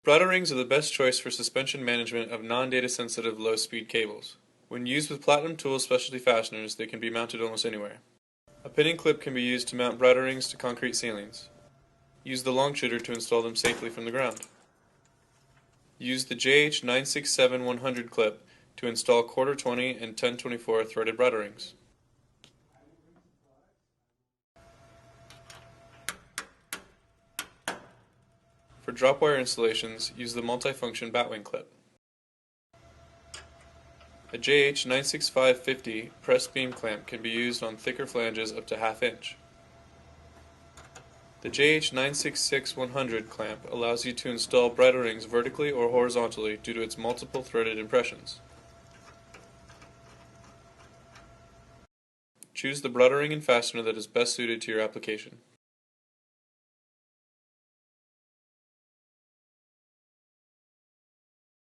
Bridle rings are the best choice for suspension management of non-data sensitive low-speed cables. When used with Platinum Tool specialty fasteners, they can be mounted almost anywhere. A pinning clip can be used to mount bridle rings to concrete ceilings. Use the long shooter to install them safely from the ground. Use the JH967100 clip to install quarter 20 and 1024 threaded bridle rings. For drop wire installations, use the multifunction batwing clip. A JH96550 press beam clamp can be used on thicker flanges up to ½ inch. The JH966100 clamp allows you to install bridle rings vertically or horizontally due to its multiple threaded impressions. Choose the bridle ring and fastener that is best suited to your application.